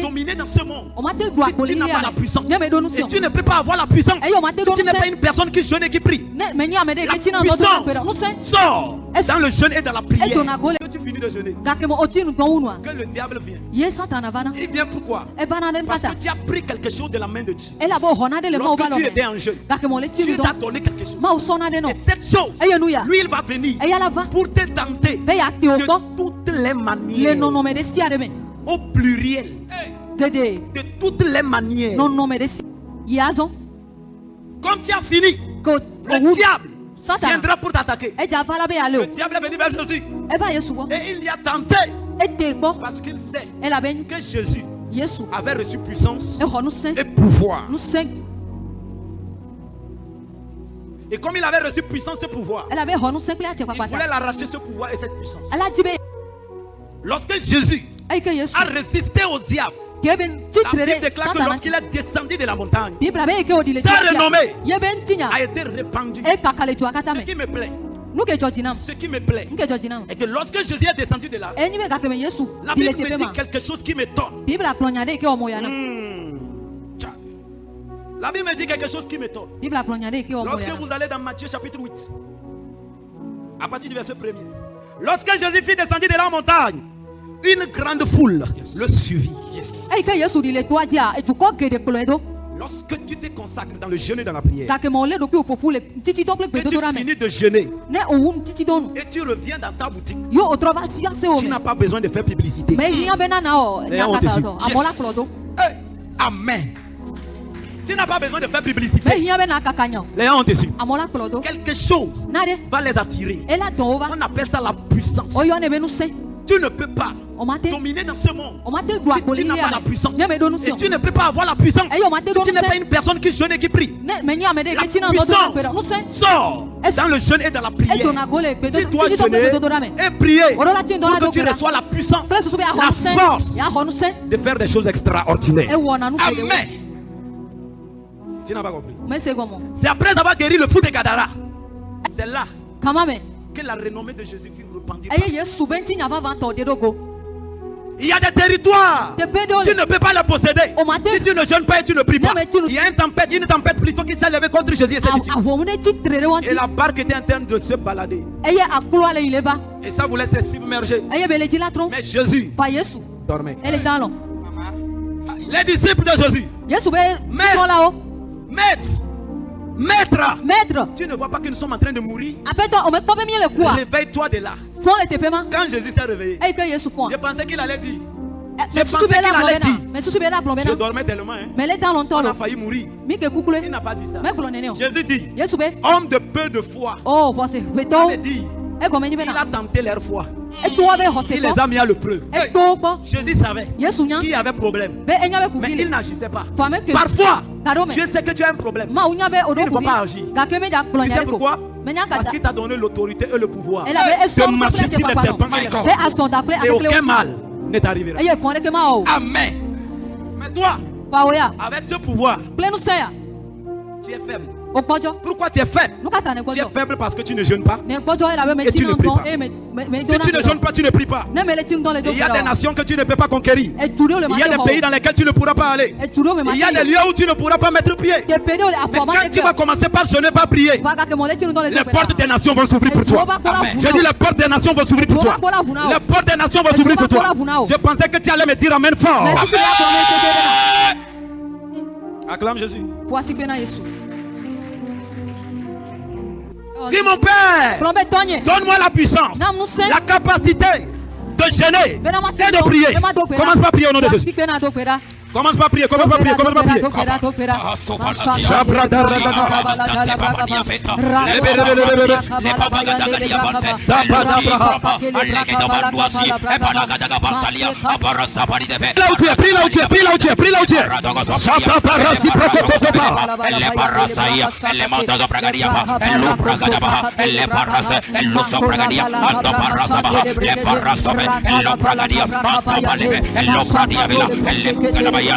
dominer dans ce monde si tu n'as pas la puissance. Et tu ne peux pas avoir la puissance si tu n'es pas une personne qui jeûne et qui prie. La puissance sort dans le jeûne et dans la prière. Que tu finis de jeûner, que le diable vient. Il vient pourquoi? Parce que tu as pris quelque chose de la main de Dieu. Lorsque tu étais en jeûne, Dieu t'a donné quelque chose. Et cette chose, lui il va venir pour te tenter de toutes les manières, au pluriel, de toutes les manières. Comme tu as fini, le diable viendra pour t'attaquer. Le diable est venu vers Jésus et il y a tenté parce qu'il sait que Jésus avait reçu puissance et pouvoir. Et comme il avait reçu puissance et pouvoir, il voulait l'arracher ce pouvoir et cette puissance. Lorsque Jésus a résisté au diable, la Bible déclare que lorsqu'il est descendu de la montagne, sa renommée a été répandue. Ce qui me plaît, est que lorsque Jésus est descendu de là, la Bible me dit quelque chose qui m'étonne. La Bible me dit quelque chose qui m'étonne. Lorsque vous allez dans Matthieu chapitre 8, à partir du verset 1er, lorsque Jésus fut descendu de la montagne, une grande foule le suivit. Lorsque tu te consacres dans le jeûne et dans la prière, que tu finis de jeûner et tu reviens dans ta boutique, tu n'as pas besoin de faire publicité. Amen. Tu n'as pas besoin de faire publicité. Les gens ont déçu. Quelque chose va les attirer. On appelle ça la puissance. Tu ne peux pas dominer dans ce monde si tu n'as pas la puissance. Et tu ne peux pas avoir la puissance si tu n'es pas une personne qui jeûne et qui prie. La puissance sort dans le jeûne et dans la prière. Tu dois jeûner et prier pour que tu reçois la puissance, la force de faire des choses extraordinaires. Amen. Tu n'as pas compris. C'est après avoir guéri le fou de Gadara. C'est là que la renommée de Jésus fut répandue. Il y a des territoires, tu ne peux pas les posséder si tu ne jeûnes pas et tu ne pries pas. Il y a une tempête plutôt qui s'est levée contre Jésus et ses disciples. Et la barque était en train de se balader. Et ça voulait se submerger. Mais Jésus dormait. Les disciples de Jésus, Maître, tu ne vois pas que nous sommes en train de mourir? Réveille-toi de là. Quand Jésus s'est réveillé, je pensais qu'il allait dire. Je dormais tellement, on a failli mourir. Il n'a pas dit ça. Jésus dit, homme de peu de foi. Ça veut dire, il a tenté leur foi. Il les a mis à l'épreuve. Jésus savait qu'il y avait problème, mais il n'agissait pas. Parfois, Dieu sait que tu as un problème. Il ne va pas agir. Tu sais pourquoi? Parce qu'il t'a donné l'autorité et le pouvoir de marcher sur les serpents et aucun mal ne t'arrivera. Amen. Mais toi, avec ce pouvoir, tu es faible. Pourquoi tu es faible? Tu es faible parce que tu ne jeûnes pas et tu ne pries pas. Si tu ne jeûnes pas, tu ne pries pas. Il y a des nations que tu ne peux pas conquérir. Il y a des pays dans lesquels tu ne pourras pas aller. Il y a des lieux où tu ne pourras pas mettre pied. Mais quand tu vas commencer par jeûner, par prier, les portes des nations vont s'ouvrir pour toi. Je dis les portes des nations vont s'ouvrir pour toi. Les portes des nations vont s'ouvrir pour toi. Je pensais que tu allais me dire amen fort. Acclame Jésus. Dis mon Père, donne-moi la puissance, la capacité de jeûner et de prier. Commence par prier au nom de Jésus. Commence pas à prier, commence pas à prier, commence pas à prier. Là où tu es, prie là où tu es, prie là où tu es, prie là où tu es. le